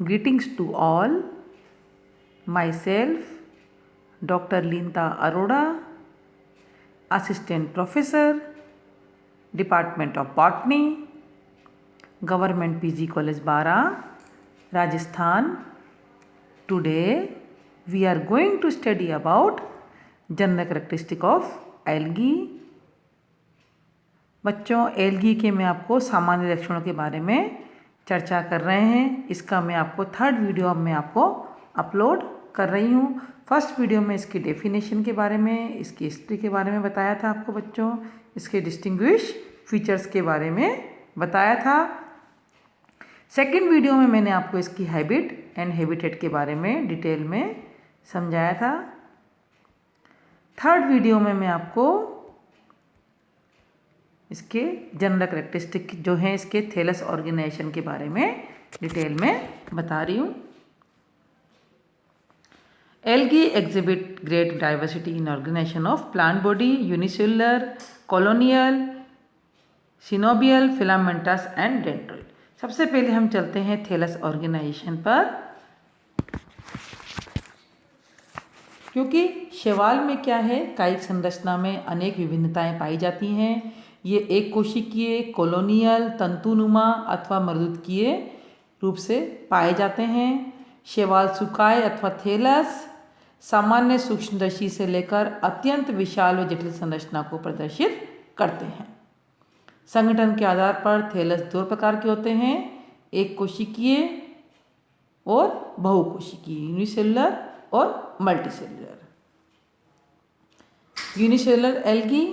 Greetings to all. Myself, Dr. Linta Arora, Assistant Professor, Department of Botany, Government PG College Bara, Rajasthan. Today we are going to study about general characteristic of algae. बच्चों, algae के मैं आपको सामान्य लक्षणों के बारे में चर्चा कर रहे हैं। इसका मैं आपको थर्ड वीडियो अब मैं आपको अपलोड कर रही हूँ। फर्स्ट वीडियो में इसकी डेफिनेशन के बारे में, इसकी हिस्ट्री के बारे में बताया था आपको बच्चों, इसके डिस्टिंग्विश फीचर्स के बारे में बताया था। सेकंड वीडियो में मैंने आपको इसकी हैबिट एंड हैबिटेट के बारे में डिटेल में समझाया था। थर्ड वीडियो में मैं आपको इसके जनरल करेक्टरिस्टिक जो हैं इसके थैलस ऑर्गेनाइजेशन के बारे में डिटेल में बता रही हूँ। Algae exhibit great diversity in organization of plant body, unicellular, colonial, coenobial, filamentous and dendroid. सबसे पहले हम चलते हैं थैलस ऑर्गेनाइजेशन पर, क्योंकि शैवाल में क्या है, कायिक संरचना में अनेक विभिन्नताएं पाई जाती हैं। ये एक कोशिकीय, कॉलोनियल, तंतुनुमा अथवा मृदुकीय रूप से पाए जाते हैं। शैवाल सुकाय अथवा थैलस सामान्य सूक्ष्मदर्शी से लेकर अत्यंत विशाल व जटिल संरचना को प्रदर्शित करते हैं। संगठन के आधार पर थैलस दो प्रकार के होते हैं, एक कोशिकीय और बहुकोशिकीय, यूनिसेलुलर और multicellular. Unicellular algae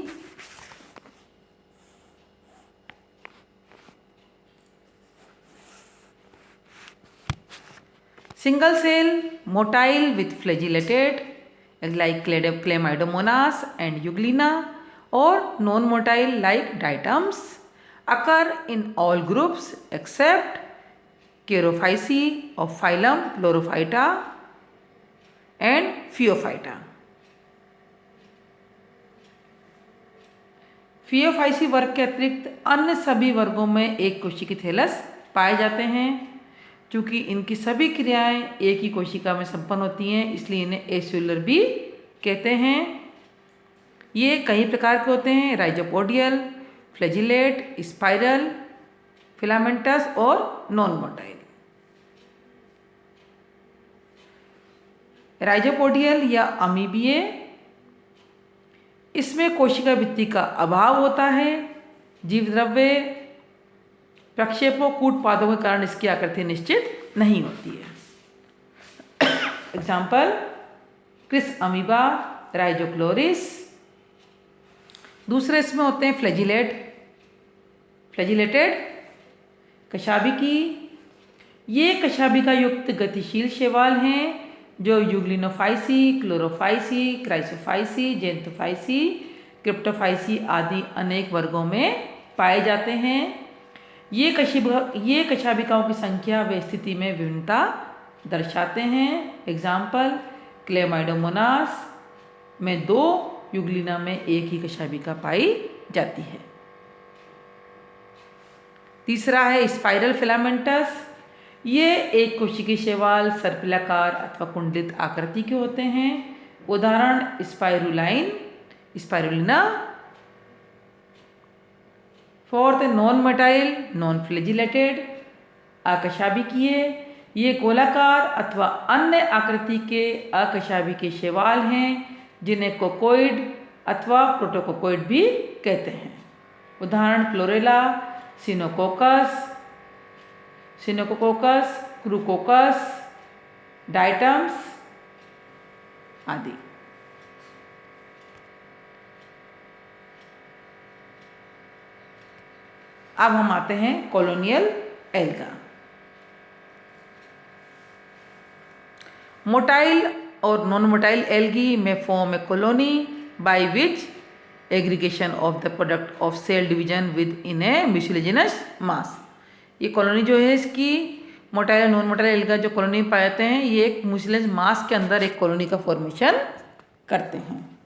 single cell, motile with flagellated like Chlamydomonas and Euglena, or non-motile like diatoms, occur in all groups except Chaerophyceae of phylum Chlorophyta and Phaeophyta. Phaeophyceae वर्ग के अतिरिक्त अन्य सभी वर्गों में एक कोशिकीय थैलस पाए जाते हैं। चूँकि इनकी सभी क्रियाएं एक ही कोशिका में संपन्न होती हैं, इसलिए इन्हें एसेलुलर भी कहते हैं। ये कई प्रकार के होते हैं, राइजोपोडियल, फ्लैजिलेट, स्पाइरल, फिलामेंटस और नॉन मोटाइल। राइजोपोडियल या अमीबीय, इसमें कोशिका भित्ति का अभाव होता है। जीवद्रव्य प्रक्षेपों कूटपादों के कारण इसकी आकृति निश्चित नहीं होती है। Example chrysamoeba, rhizochloris. दूसरे इसमें होते हैं फ्लैजिलेटेड कशाभिकी। ये कशाभिका युक्त गतिशील शैवाल हैं जो यूग्लिनोफाइसी, क्लोरोफाइसी, क्राइसोफाइसी, जेंथोफाइसी, क्रिप्टोफाइसी आदि अनेक वर्गों में पाए जाते हैं। ये कशाभिकाओं की संख्या व स्थिति में विभिन्नता दर्शाते हैं। एग्जाम्पल क्लेमाइडोमोनास में 2, यूग्लिना में एक ही कशाभिका पाई जाती है। तीसरा है स्पाइरल फिलामेंटस। ये एक कोशिकीय शैवाल सर्पिलाकार अथवा कुंडलित आकृति के होते हैं। उदाहरण spirulina. Fourth non motile, non flagellated अकशाभिकीय। ये गोलाकार अथवा अन्य आकृति के अकशाभिकीय शैवाल हैं जिन्हें कोकोइड अथवा प्रोटोकोकोइड भी कहते हैं। उदाहरण क्लोरेला, सिनोकोकस, क्रूकोकस, डायटम्स आदि। अब हम आते हैं कॉलोनियल एल्गा। मोटाइल और नॉन मोटाइल एल्गी में form a colony by which aggregation of the product of cell division within a mucilaginous mass. ये कॉलोनी जो है इसकी मोटाइल और नॉन मोटाइल एल्गा जो कॉलोनी पाए जाते हैं, ये एक म्यूसिलेजिनस मास के अंदर एक कॉलोनी का फॉर्मेशन करते हैं।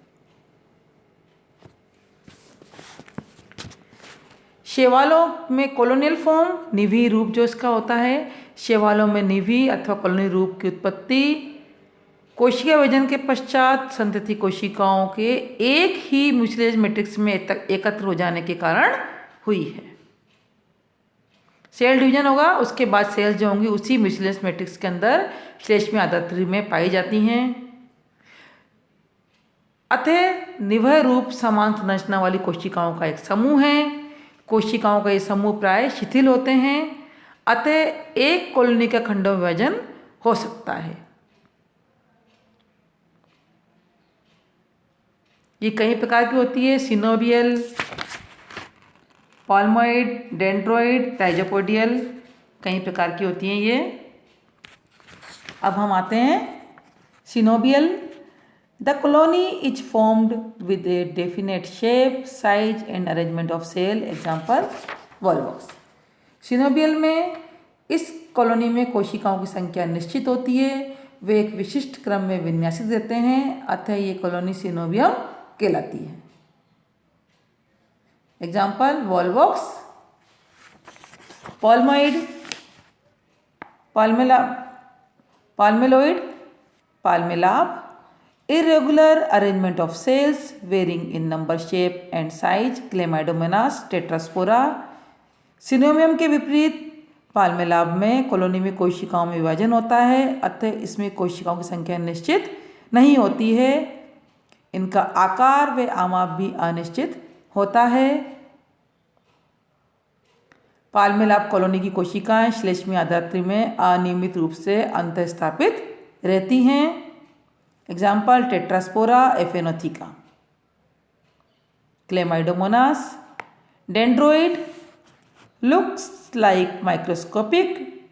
शैवालों में कॉलोनियल फॉर्म निवीह रूप जो इसका होता है, शैवालों में निवि अथवा कॉलोनी रूप की उत्पत्ति कोशिका विभाजन के पश्चात संतति कोशिकाओं के एक ही म्यूसिलेज मैट्रिक्स में एकत्र हो जाने के कारण हुई है। सेल डिवीजन होगा, उसके बाद सेल्स जो होंगी उसी म्यूसिलेज मैट्रिक्स के अंदर श्लेष्मी आधात्री में पाई जाती हैं। अतः निवह रूप समान संरचना वाली कोशिकाओं का एक समूह है। कोशिकाओं का ये समूह प्राय शिथिल होते हैं, अतः एक कॉलोनी का खंड विभाजन हो सकता है। ये कई प्रकार की होती है, सिनोबियल, पाल्मोइड, डेंड्रोइड, राइजोपोडियल, कई प्रकार की होती हैं ये। अब हम आते हैं coenobial. The colony is formed with a definite shape, size and arrangement of cell, example volvox. Coenobial में इस कॉलोनी में कोशिकाओं की संख्या निश्चित होती है, वे एक विशिष्ट क्रम में विन्यासित रहते हैं, अतः ये कॉलोनी सिनोबियम कहलाती है। एग्जाम्पल वॉल्वॉक्स, पाल्मोइड, पाल्मेलोइड, पाल्मेलाब, irregular arrangement of cells varying in number, shape and size, Chlamydomonas, Tetraspora। Coenobium के विपरीत पाल्मेलाब में कॉलोनी में कोशिकाओं में विभाजन होता है, अतः इसमें कोशिकाओं की संख्या निश्चित नहीं होती है, इनका आकार व आमाप भी अनिश्चित होता है। पाल्मेलाब कॉलोनी की कोशिकाएं श्लेष्मी आधात्री में अनियमित रूप से अंतःस्थापित रहती हैं। Example tetraspora aphanothece. Chlamydomonas, dendroid looks like microscopic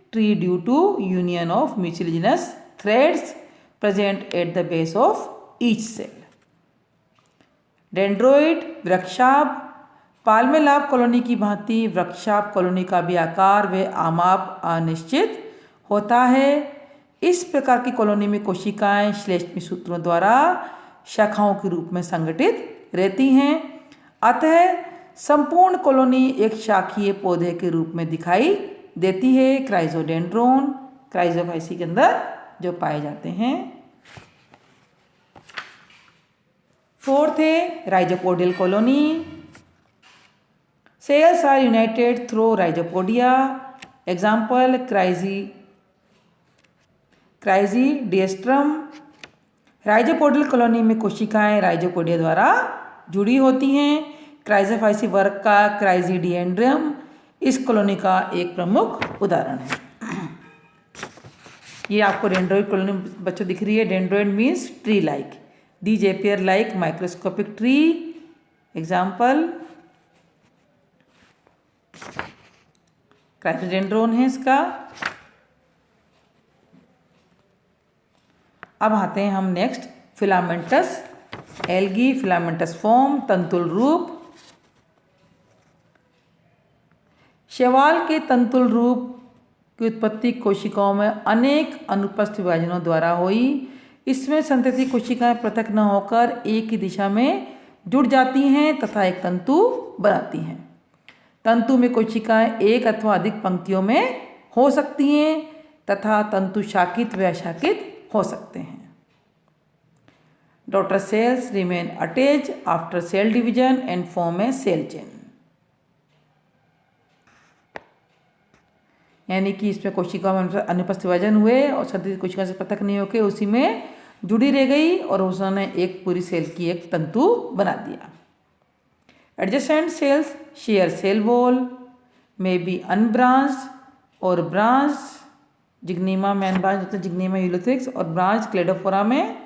tree due to union of mucilaginous threads present at the base of each cell। Dendroid वृक्षाभ, पाल्मेलाब कॉलोनी की भांति वृक्षाभ कॉलोनी का भी आकार व आमाप अनिश्चित होता है। इस प्रकार की कॉलोनी में कोशिकाएं श्लेष्मी सूत्रों द्वारा शाखाओं के रूप में संगठित रहती हैं, अतः संपूर्ण कॉलोनी एक शाखीय पौधे के रूप में दिखाई देती है। क्राइजोडेंड्रोन, क्राइजोफाइसी के अंदर जो पाए जाते हैं। फोर्थ है rhizopodial colony. Cells are united through rhizopodia, example chrysidiastrum. Rhizopodial colony में कोशिकाएं राइजोपोडिया द्वारा जुड़ी होती हैं। क्राइजोफाइसी वर्ग का क्राइजीडिएंड्रियम इस कॉलोनी का एक प्रमुख उदाहरण है। ये आपको डेंड्रोइड कॉलोनी बच्चों दिख रही है। Dendroid means tree like, these appear like microscopic tree, example chrysodendron है इसका। अब आते हैं हम next filamentous algae, filamentous form, तंतुल रूप। शैवाल के तंतुल रूप की उत्पत्ति कोशिकाओं में अनेक अनुपस्थित विभाजनों द्वारा हुई। इसमें संतति कोशिकाएं पृथक न होकर एक ही दिशा में जुड़ जाती हैं तथा एक तंतु बनाती हैं। तंतु में कोशिकाएं एक अथवा अधिक पंक्तियों में हो सकती हैं तथा तंतु शाखित व अशाखित हो सकते हैं। Daughter cells remain attached after cell division and form a cell chain. यानी कि इसमें कोशिकाओं में अनुपस्थित विभाजन हुए और संतति कोशिका से पृथक नहीं होकर उसी में जुड़ी रह गई और उसने एक पूरी सेल की एक तंतु बना दिया। Adjacent cells share cell wall, may be unbranched और ब्रांच्ड। जिग्नीमा में अनब्रांच्ड होते हैं, जिग्नीमा यूलोथ्रिक्स, और ब्रांच क्लेडोफोरा में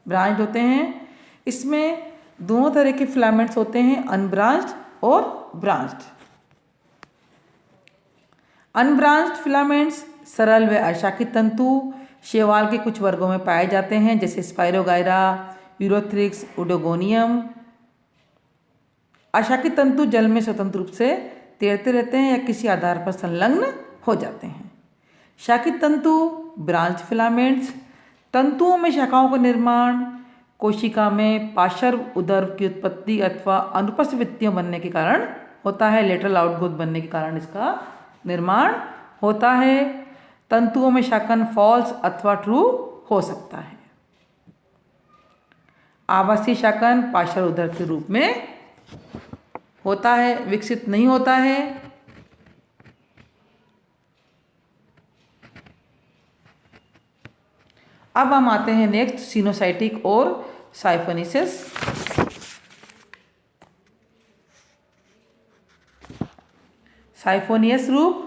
ब्रांच्ड होते हैं। इसमें दोनों तरह के फिलामेंट्स होते हैं, अनब्रांच्ड और ब्रांच्ड। अनब्रांच्ड फिलामेंट्स सरल व अशाखित तंतु शैवाल के कुछ वर्गों में पाए जाते हैं, जैसे स्पाइरोगायरा, यूरोथ्रिक्स, उडोगोनियम। अशाखित तंतु जल में स्वतंत्र रूप से तैरते रहते हैं या किसी आधार पर संलग्न हो जाते हैं। शाखित तंतु ब्रांच फिलामेंट्स, तंतुओं में शाखाओं का निर्माण कोशिका में पार्श्व उदर की उत्पत्ति अथवा अनुपस्थित वित्तियों बनने के कारण होता है। लेटरल आउटग्रोथ बनने के कारण इसका निर्माण होता है। तंतुओं में शाकन फॉल्स अथवा ट्रू हो सकता है। आवासीय शाकन पार्श्व उदर के रूप में होता है, विकसित नहीं होता है। अब हम आते हैं नेक्स्ट सिनोसाइटिक और साइफोनिसिस। साइफोनियस रूप,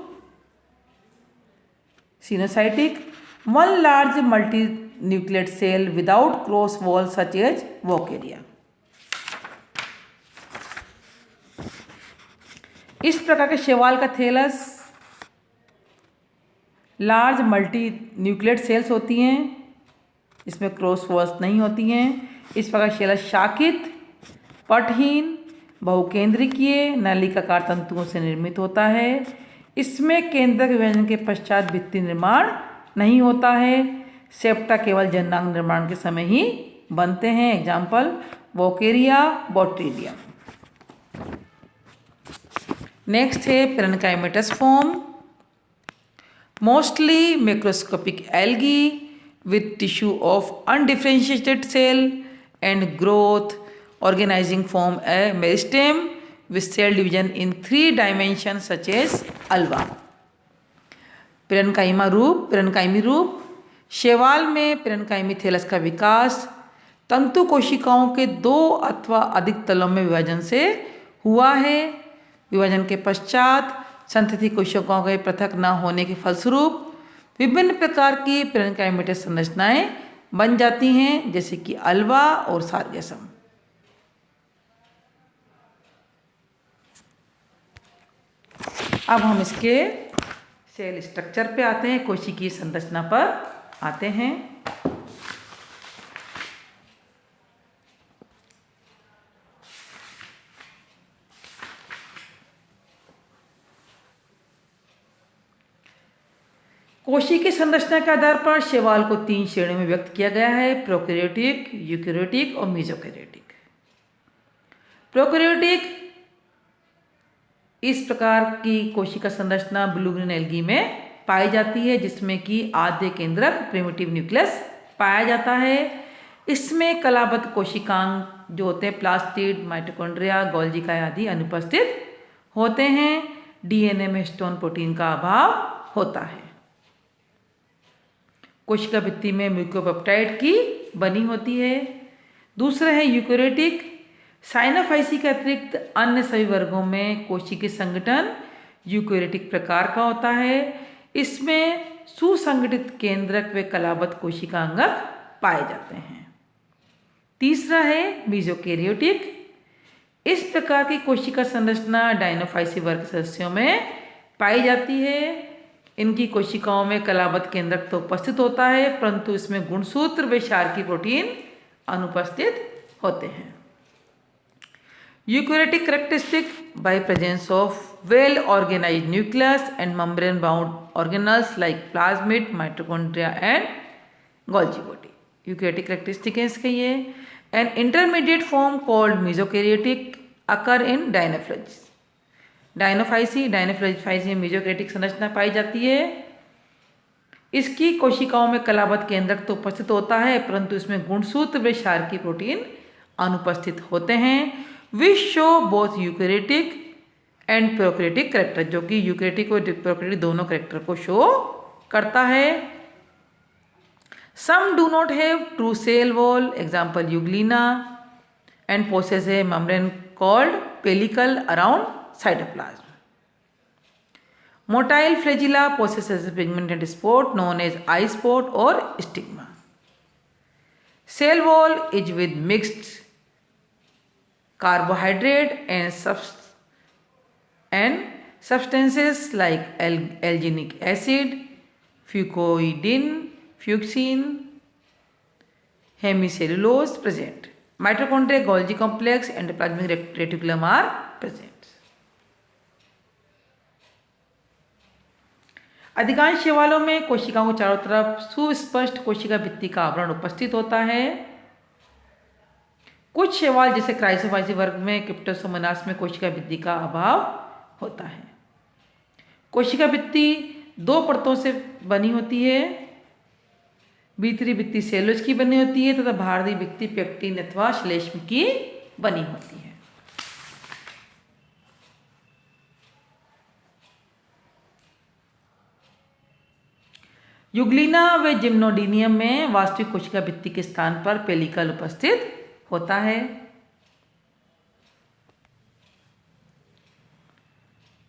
coenocytic, one large multi nucleated cell without cross wall such as vaucheria. इस प्रकार के शैवाल का thallus large multi nucleated cells होती हैं, इसमें क्रॉस वॉल्स नहीं होती हैं। इस प्रकार शैलस शाकित, पटहीन, बहुकेंद्रिकीय नलिकाकार तंतुओं से निर्मित होता है। इसमें केंद्रक विभाजन के पश्चात भित्ति निर्माण नहीं होता है। सेप्टा केवल जननांग निर्माण के समय ही बनते हैं। Example वोकेरिया, botrydium. नेक्स्ट है parenchymatous form, mostly macroscopic algae with tissue of undifferentiated cell and growth organizing form a meristem with cell division in 3 dimensions such as alva। पेरेन्काइमी रूप, शैवाल में पेरेन्काइमी थैलस का विकास तंतु कोशिकाओं के 2 अथवा अधिक तलों में विभाजन से हुआ है। विभाजन के पश्चात संतति कोशिकाओं के पृथक न होने के फलस्वरूप विभिन्न प्रकार की पेरेन्काइमेटस संरचनाएं बन जाती हैं, जैसे कि अल्वा और सार्गेसम। अब हम इसके सेल स्ट्रक्चर पे आते हैं, कोशिकीय संरचना पर आते हैं। कोशिकीय संरचना के आधार पर शैवाल को 3 श्रेणियों में व्यक्त किया गया है, प्रोकैरियोटिक, यूकैरियोटिक और मेसोकैरियोटिक। प्रोकैरियोटिक, इस प्रकार की कोशिका संरचना ब्लू ग्रीन एल्गी में पाई जाती है, जिसमें कि आद्य केंद्रक प्रिमिटिव न्यूक्लियस पाया जाता है। इसमें कलाबद्ध कोशिकांग जो होते हैं प्लास्टिड, माइटोकॉन्ड्रिया, गोल्जी आदि अनुपस्थित होते हैं। डीएनए में हिस्टोन प्रोटीन का अभाव होता है। कोशिका भित्ति में म्यूकोपेप्टाइड की बनी होती है। दूसरा है यूकैरियोटिक, साइनोफाइसी के अतिरिक्त अन्य सभी वर्गों में कोशिकीय संगठन यूकैरियोटिक प्रकार का होता है। इसमें सुसंगठित केंद्रक व कलाबद्ध कोशिका अंगक पाए जाते हैं। तीसरा है मेसोकैरियोटिक, इस प्रकार की कोशिका संरचना डायनोफाइसी वर्ग सदस्यों में पाई जाती है। इनकी कोशिकाओं में कलाबद्ध केंद्रक तो उपस्थित होता है, परंतु इसमें गुणसूत्र व क्षारकीय प्रोटीन अनुपस्थित होते हैं। Eukaryotic characteristic by presence of well organized nucleus and membrane bound organelles like plasmid, mitochondria and Golgi body. Eukaryotic characteristic है इसके ये। An intermediate form called mesokaryotic occur in Dinophyceae. Dinophyceae में मेसोकैरियोटिक संरचना पाई जाती है। इसकी कोशिकाओं में कलाबद्ध केंद्रक तो उपस्थित होता है, परंतु इसमें गुणसूत्र व क्षारकीय प्रोटीन अनुपस्थित होते हैं। Which show both eukaryotic and prokaryotic character, जो कि यूकैरियोटिक और प्रोकैरियोटिक दोनों कैरेक्टर को शो करता है। Some do not have true cell wall, example Euglena, and possess a membrane called pellicle around cytoplasm. Motile flagella possesses a pigmented spot known as eye spot or stigma. Cell wall is with mixed carbohydrate and substances like alginic acid, fucoidin, fuchsin, hemicellulose present. Mitochondria, Golgi complex, and plasmic reticulum are present. अधिकांश शैवालों में कोशिकाओं को चारों तरफ सुस्पष्ट कोशिका भित्ति का आवरण उपस्थित होता है। कुछ शैवाल जैसे क्राइसोफाइसी वर्ग में क्रिप्टोसोमोनास में कोशिका भित्ति का अभाव होता है। कोशिका भित्ति 2 परतों से बनी होती है। भीतरी भित्ति सेलुलोज की बनी होती है तथा बाहरी भित्ति पेक्टिन अथवा श्लेष्म की बनी होती है। युग्लिना व जिम्नोडीनियम में वास्तविक कोशिका भित्ति के स्थान पर पेलिकल उपस्थित होता है।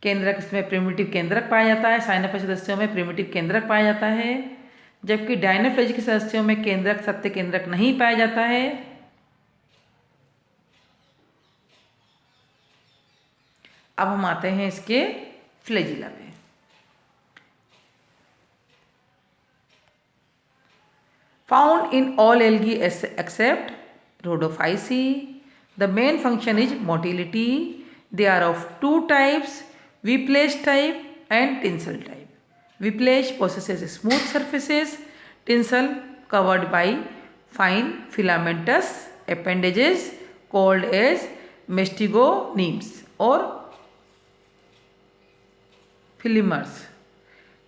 केंद्रक इसमें प्रिमिटिव केंद्रक पाया जाता है। साइनोफाइसी सदस्यों में प्रिमिटिव केंद्रक पाया जाता है, जबकि डायनोफ्लेजिक के सदस्यों में केंद्रक सत्य केंद्रक नहीं पाया जाता है। अब हम आते हैं इसके फ्लैजिला पे। Found in all algae except Rhodophyceae. The main function is motility. They are of 2 types, Whiplash type and Tinsel type. Whiplash possesses smooth surfaces, Tinsel covered by fine filamentous appendages called as mastigonemes or filamers.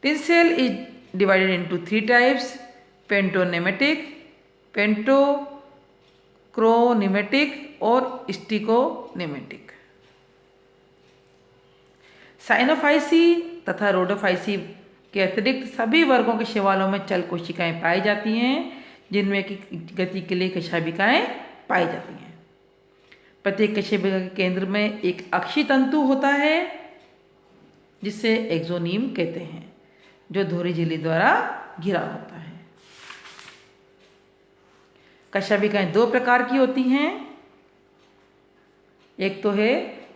Tinsel is divided into 3 types, पेंटोनेमेटिक, पेंटोक्रोनेमेटिक और स्टिकोनेमेटिक। Cyanophyceae तथा Rhodophyceae के अतिरिक्त सभी वर्गों के शैवालों में चल कोशिकाएं पाई जाती हैं, जिनमें की गति के लिए कशेबिकाएं पाई जाती हैं। प्रत्येक कशेबिका के केंद्र में एक अक्षीय तंतु होता है जिसे एक्सोनीम कहते हैं, जो धुरी झिल्ली द्वारा घिरा होता है। कशेबिकाएं 2 प्रकार की होती हैं। एक तो है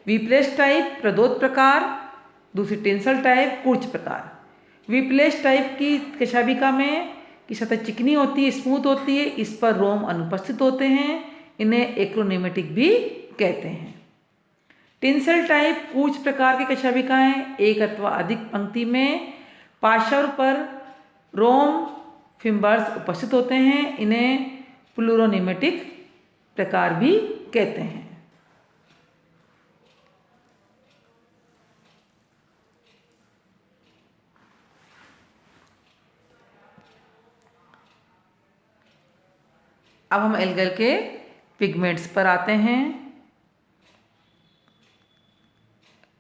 विप्लेश टाइप प्रदोत प्रकार, दूसरी टेंसल टाइप कूर्च प्रकार। विप्लेश टाइप की कशेबिका में की सतह चिकनी होती है, स्मूथ होती है, इस पर रोम अनुपस्थित होते हैं, इन्हें एक्रोनेमेटिक भी कहते हैं। टेंसल टाइप कूर्च प्रकार की कशेबिकाएं एक अथवा अधिक पंक्ति में पार्श्व पर रोम फिम्बर्स उपस्थित होते हैं, इन्हें प्लूरोनेमेटिक प्रकार भी कहते हैं। अब हम एल्गल के पिगमेंट्स पर आते हैं।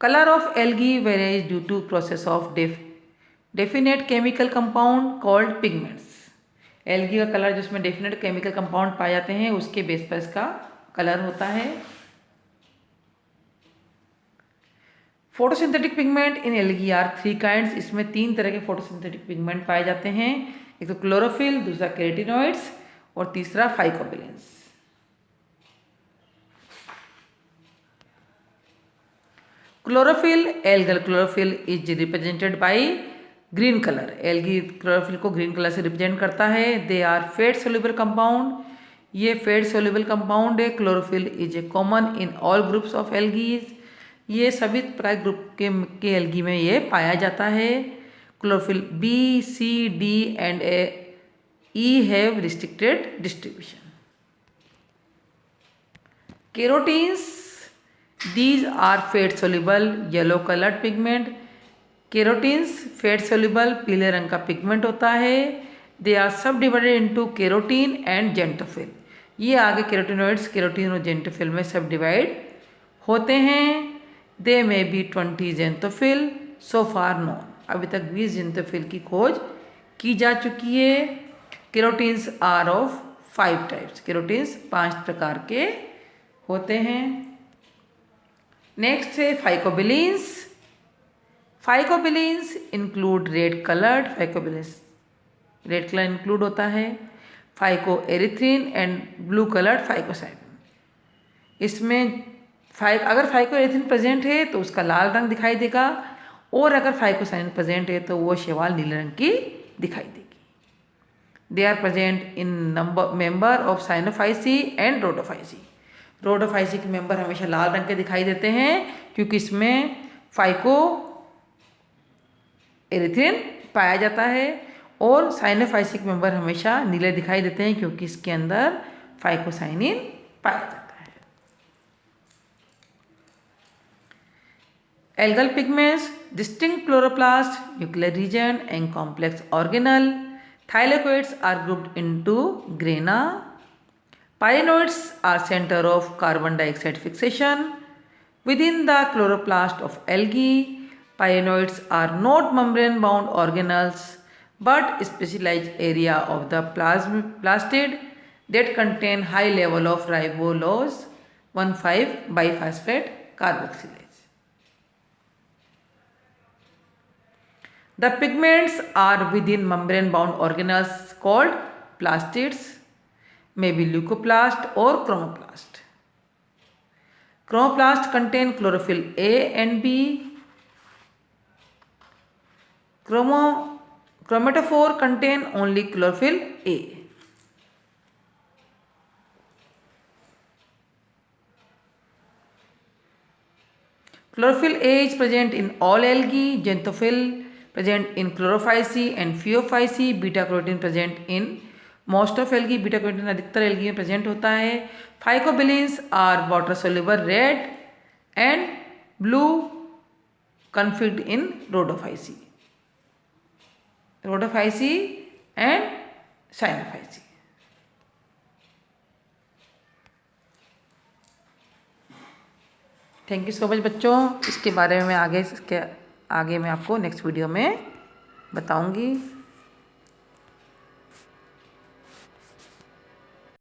Colour of algae varies due to process of definite chemical compound called pigments. Algae का कलर जिसमें डेफिनेट केमिकल कंपाउंड पाए जाते हैं उसके बेस पर इसका कलर होता है। Photosynthetic pigment in algae are 3 kinds. इसमें 3 तरह के फोटोसिंथेटिक पिगमेंट पाए जाते हैं। एक तो क्लोरोफिल, दूसरा केराटिनॉइड्स और तीसरा phycobilins. Chlorophyll, algal chlorophyll is represented by green colour. Algae chlorophyll को ग्रीन कलर से रिप्रेजेंट करता है। They are fat soluble compound. ये फैट सोल्यूबल कंपाउंड है। Chlorophyll is a common in all groups of algae. ये सभी प्रकार group के एल्गी में ये पाया जाता है। Chlorophyll B, C, D and E have restricted distribution. Carotenes, these are fat soluble yellow colored pigment। Carotenes fat soluble पीले रंग का पिगमेंट होता है। They are sub divided into carotene and xanthophyll. ये आगे केरोटिनॉइड्स केरोटीन और जेंटोफिल में सब डिवाइड होते हैं। दे में बी 20 जेंटोफिल सो फार नोन। अभी तक 20 जेंटोफिल की खोज की जा चुकी है। Carotenes are of 5 types. Carotenes 5 प्रकार के होते हैं। नेक्स्ट है phycobilins. Phycobilins include red coloured. Phycobilins red colour include होता है। Phycoerythrin and blue coloured phycocyanin. इसमें अगर फाइको एरिथ्रिन प्रेजेंट है तो उसका लाल रंग दिखाई देगा, और अगर फाइकोसाइटिन प्रेजेंट है तो वो शैवाल नीले रंग की दिखाई देगी। They are present in member of Cyanophyceae and Rhodophyceae. Rhodophyceae के मेंबर हमेशा लाल रंग के दिखाई देते हैं क्योंकि इसमें फाइको एरिथ्रिन पाया जाता है, और साइनोफाइसी के मेंबर हमेशा नीले दिखाई देते हैं क्योंकि इसके अंदर फाइकोसाइनिन पाया जाता है। Algal pigments, distinct chloroplast, nuclear region and complex organelle. Thylakoids are grouped into grana. Pyanoids are center of carbon dioxide fixation. Within the chloroplast of algae, pyanoids are not membrane bound organelles but specialized area of the plastid that contain high level of ribulose 1,5-biphosphate carboxylase. The pigments are within membrane bound organelles called plastids, may be leucoplast or chromoplast. Chromoplast contain chlorophyll A and B. Chromatophore contain only chlorophyll A. Chlorophyll A is present in all algae. Xanthophyll present in chlorophyceae and phaeophyceae. Beta carotene present in most of algae. Beta carotene अधिकतर algae में present होता है. Phycobilins are water soluble red and blue configured in Rhodophyceae and Cyanophyceae. Thank you so much बच्चों. इसके बारे में आगे मैं आपको नेक्स्ट वीडियो में बताऊंगी.